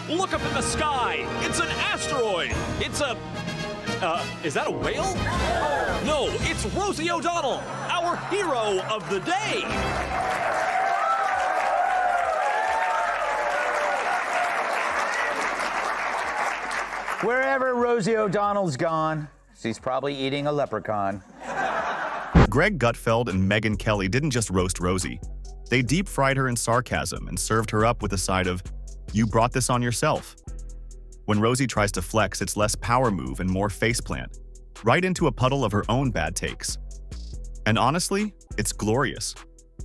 Look up in the sky. It's an asteroid. It's a... is that a whale? No, it's Rosie O'Donnell, our hero of the day. Wherever Rosie O'Donnell's gone, she's probably eating a leprechaun. Greg Gutfeld and Megyn Kelly didn't just roast Rosie. They deep-fried her in sarcasm and served her up with a side of, "You brought this on yourself." When Rosie tries to flex, it's less power move and more faceplant, right into a puddle of her own bad takes. And honestly, it's glorious.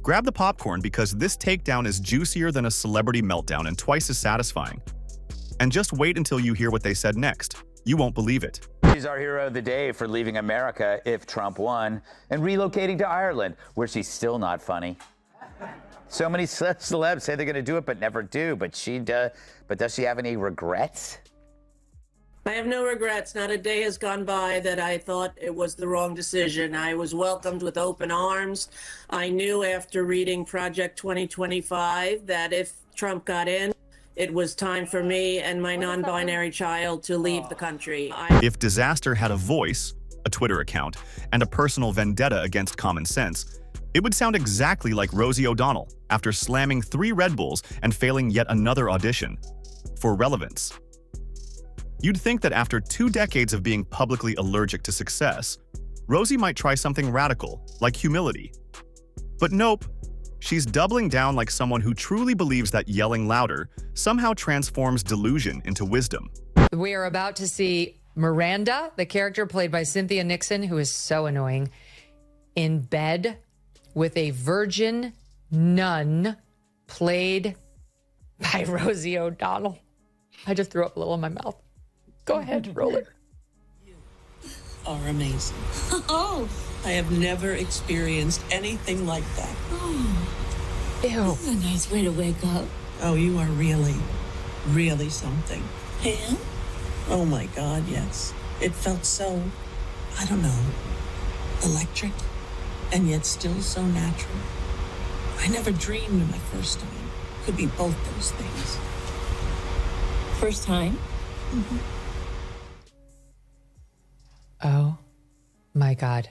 Grab the popcorn because this takedown is juicier than a celebrity meltdown and twice as satisfying. And just wait until you hear what they said next. You won't believe it. She's our hero of the day for leaving America if Trump won and relocating to Ireland, where she's still not funny. So many celebs say they're going to do it but never do. But does she have any regrets? I have no regrets. Not a day has gone by that I thought it was the wrong decision. I was welcomed with open arms. I knew after reading Project 2025 that if Trump got in, it was time for me and my non-binary child to leave the country. If disaster had a voice, a Twitter account, and a personal vendetta against common sense, it would sound exactly like Rosie O'Donnell after slamming 3 Red Bulls and failing yet another audition for relevance. You'd think that after 2 decades of being publicly allergic to success, Rosie might try something radical, like humility. But nope, she's doubling down like someone who truly believes that yelling louder somehow transforms delusion into wisdom. We are about to see Miranda, the character played by Cynthia Nixon, who is so annoying, in bed with a virgin nun played by Rosie O'Donnell. I just threw up a little in my mouth. Go ahead, roll it. You are amazing. Oh. I have never experienced anything like that. Oh. Ew. That's a nice way to wake up. Oh, you are really, really something. And? Oh my God, yes. It felt so, I don't know, electric, and yet still so natural. I never dreamed my first time could be both those things. First time? Mm-hmm. Oh my God.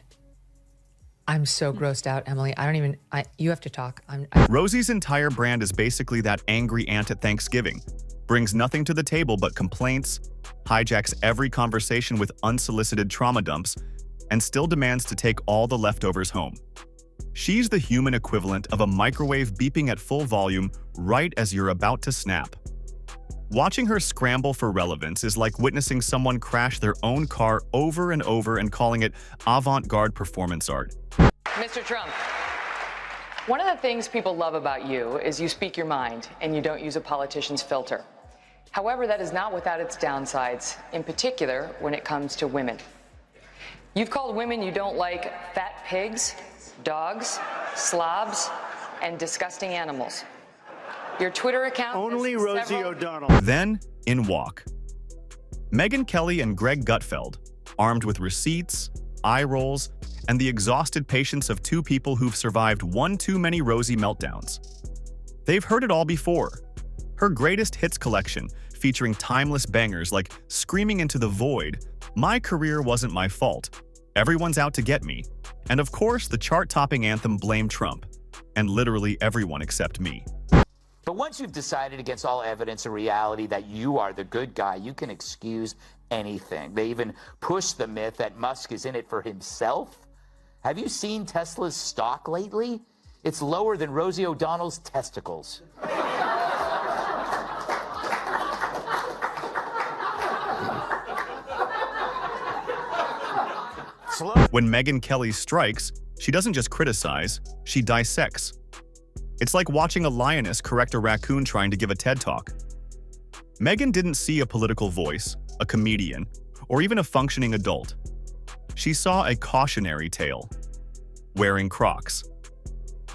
I'm so grossed out, Emily. You have to talk. Rosie's entire brand is basically that angry aunt at Thanksgiving. Brings nothing to the table but complaints, hijacks every conversation with unsolicited trauma dumps, and still demands to take all the leftovers home. She's the human equivalent of a microwave beeping at full volume right as you're about to snap. Watching her scramble for relevance is like witnessing someone crash their own car over and over and calling it avant-garde performance art. Mr. Trump, one of the things people love about you is you speak your mind and you don't use a politician's filter. However, that is not without its downsides, in particular when it comes to women. You've called women you don't like fat pigs, dogs, slobs, and disgusting animals. Your Twitter account... Only Rosie O'Donnell. Then, in walk Megyn Kelly and Greg Gutfeld, armed with receipts, eye rolls, and the exhausted patience of 2 people who've survived one too many Rosie meltdowns. They've heard it all before. Her greatest hits collection, featuring timeless bangers like Screaming into the Void, My Career Wasn't My Fault, Everyone's Out to Get Me, and of course the chart-topping anthem Blame Trump, and literally everyone except me. But once you've decided against all evidence or reality that you are the good guy, you can excuse anything. They even push the myth that Musk is in it for himself. Have you seen Tesla's stock lately? It's lower than Rosie O'Donnell's testicles. When Megyn Kelly strikes, she doesn't just criticize, she dissects. It's like watching a lioness correct a raccoon trying to give a TED Talk. Megyn didn't see a political voice, a comedian, or even a functioning adult. She saw a cautionary tale, wearing Crocs.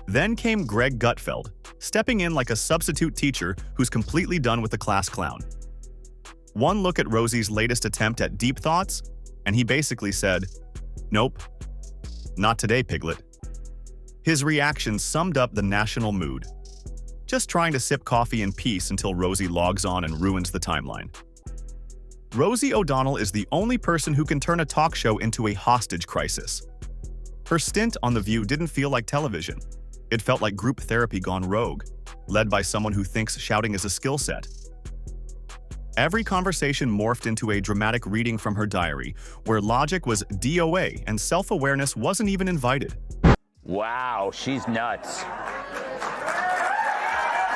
Then came Greg Gutfeld, stepping in like a substitute teacher who's completely done with the class clown. One look at Rosie's latest attempt at deep thoughts, and he basically said, "Nope, not today, Piglet." His reaction summed up the national mood. just trying to sip coffee in peace until Rosie logs on and ruins the timeline. Rosie O'Donnell is the only person who can turn a talk show into a hostage crisis. Her stint on The View didn't feel like television. It felt like group therapy gone rogue, led by someone who thinks shouting is a skill set. Every conversation morphed into a dramatic reading from her diary, where logic was DOA and self-awareness wasn't even invited. Wow, she's nuts.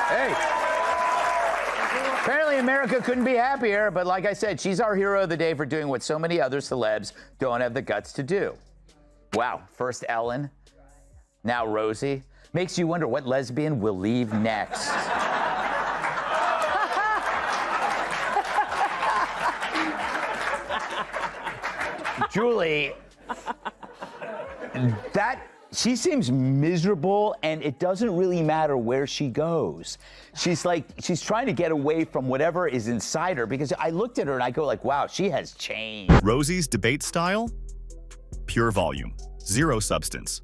Hey. Apparently America couldn't be happier, but like I said, she's our hero of the day for doing what so many other celebs don't have the guts to do. Wow, first Ellen, now Rosie. Makes you wonder what lesbian will leave next. Julie, she seems miserable, and it doesn't really matter where she goes. She's trying to get away from whatever is inside her, because I looked at her and I go like, wow, she has changed. Rosie's debate style? Pure volume, zero substance.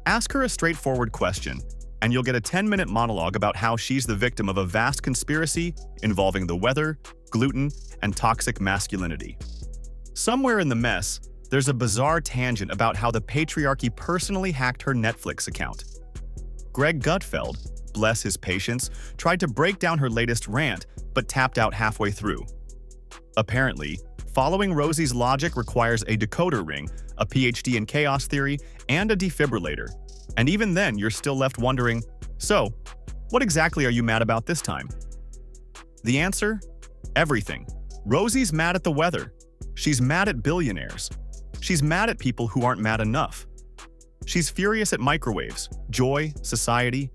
Ask her a straightforward question, and you'll get a 10-minute monologue about how she's the victim of a vast conspiracy involving the weather, gluten, and toxic masculinity. Somewhere in the mess, there's a bizarre tangent about how the patriarchy personally hacked her Netflix account. Greg Gutfeld, bless his patience, tried to break down her latest rant, but tapped out halfway through. Apparently, following Rosie's logic requires a decoder ring, a PhD in chaos theory, and a defibrillator. And even then, you're still left wondering, so, what exactly are you mad about this time? The answer? Everything. Rosie's mad at the weather. She's mad at billionaires. She's mad at people who aren't mad enough. She's furious at microwaves, joy, society,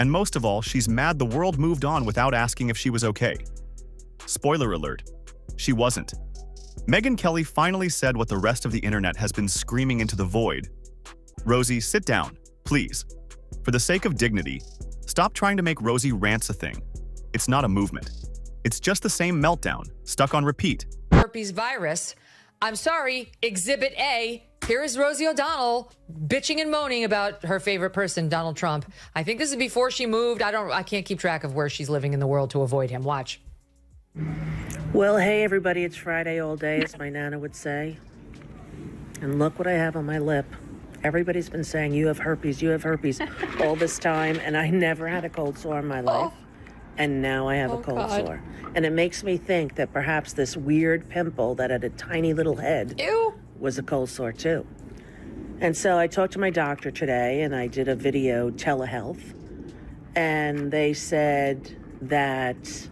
and most of all, she's mad the world moved on without asking if she was okay. Spoiler alert, she wasn't. Megyn Kelly finally said what the rest of the internet has been screaming into the void. Rosie, sit down, please. For the sake of dignity, stop trying to make Rosie rants a thing. It's not a movement. It's just the same meltdown, stuck on repeat. Herpes virus. I'm sorry, Exhibit A. Here is Rosie O'Donnell bitching and moaning about her favorite person, Donald Trump. I think this is before she moved. I can't keep track of where she's living in the world to avoid him. Watch. Well, hey, everybody, it's Friday all day, as my Nana would say. And look what I have on my lip. Everybody's been saying, you have herpes all this time, and I never had a cold sore in my life. And now I have a cold sore. And it makes me think that perhaps this weird pimple that had a tiny little head was a cold sore too. And so I talked to my doctor today, and I did a video telehealth, and they said that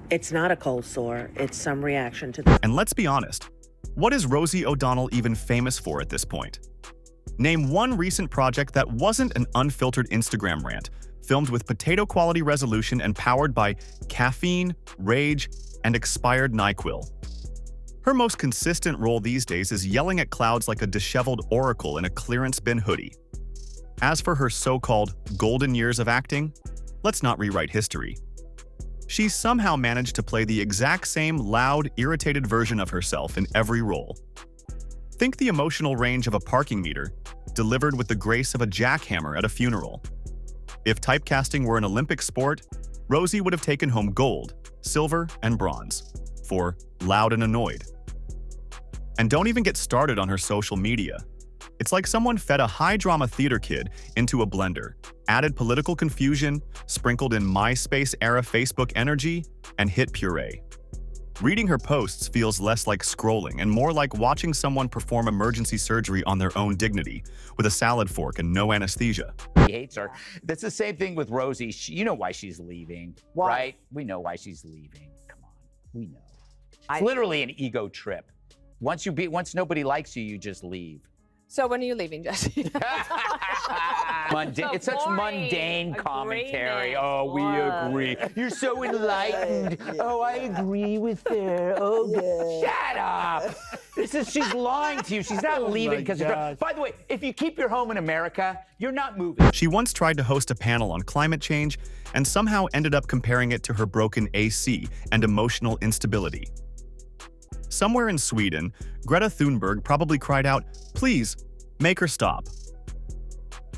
it's not a cold sore, it's some reaction to the... And let's be honest, what is Rosie O'Donnell even famous for at this point? Name one recent project that wasn't an unfiltered Instagram rant, filmed with potato-quality resolution and powered by caffeine, rage, and expired NyQuil. Her most consistent role these days is yelling at clouds like a disheveled oracle in a clearance bin hoodie. As for her so-called golden years of acting, let's not rewrite history. She somehow managed to play the exact same loud, irritated version of herself in every role. Think the emotional range of a parking meter, delivered with the grace of a jackhammer at a funeral. If typecasting were an Olympic sport, Rosie would have taken home gold, silver, and bronze for loud and annoyed. And don't even get started on her social media. It's like someone fed a high-drama theater kid into a blender, added political confusion, sprinkled in MySpace-era Facebook energy, and hit puree. Reading her posts feels less like scrolling and more like watching someone perform emergency surgery on their own dignity, with a salad fork and no anesthesia. He hates her. That's the same thing with Rosie. You know why she's leaving, right? We know why she's leaving. Come on, we know. It's literally an ego trip. Once nobody likes you, you just leave. So when are you leaving, Jesse? It's such mundane commentary. Oh, we agree. You're so enlightened. Oh, I agree with her. Oh, shut up. She's lying to you. She's not leaving because of... By the way, if you keep your home in America, you're not moving. She once tried to host a panel on climate change and somehow ended up comparing it to her broken AC and emotional instability. Somewhere in Sweden, Greta Thunberg probably cried out, "Please, make her stop."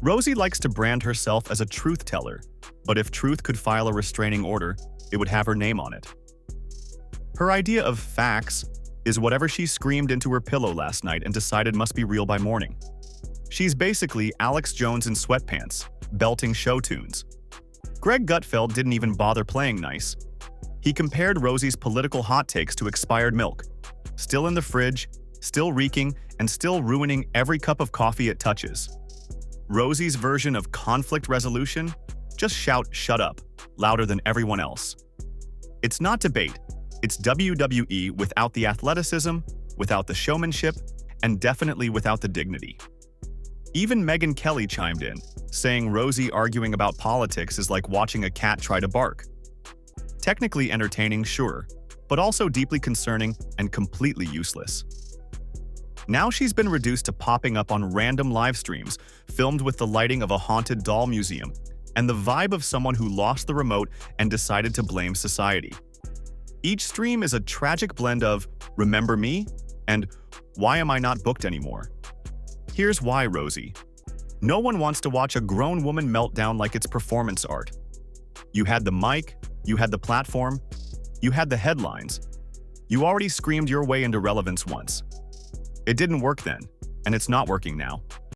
Rosie likes to brand herself as a truth teller, but if Truth could file a restraining order, it would have her name on it. Her idea of facts is whatever she screamed into her pillow last night and decided must be real by morning. She's basically Alex Jones in sweatpants, belting show tunes. Greg Gutfeld didn't even bother playing nice. He compared Rosie's political hot takes to expired milk, still in the fridge, still reeking, and still ruining every cup of coffee it touches. Rosie's version of conflict resolution? Just shout "shut up" louder than everyone else. It's not debate. It's WWE without the athleticism, without the showmanship, and definitely without the dignity. Even Megyn Kelly chimed in, saying Rosie arguing about politics is like watching a cat try to bark. Technically entertaining, sure, but also deeply concerning and completely useless. Now she's been reduced to popping up on random live streams filmed with the lighting of a haunted doll museum and the vibe of someone who lost the remote and decided to blame society. Each stream is a tragic blend of "remember me" and "why am I not booked anymore?" Here's why, Rosie. No one wants to watch a grown woman meltdown like it's performance art. You had the mic, you had the platform, you had the headlines. You already screamed your way into relevance once. It didn't work then, and it's not working now.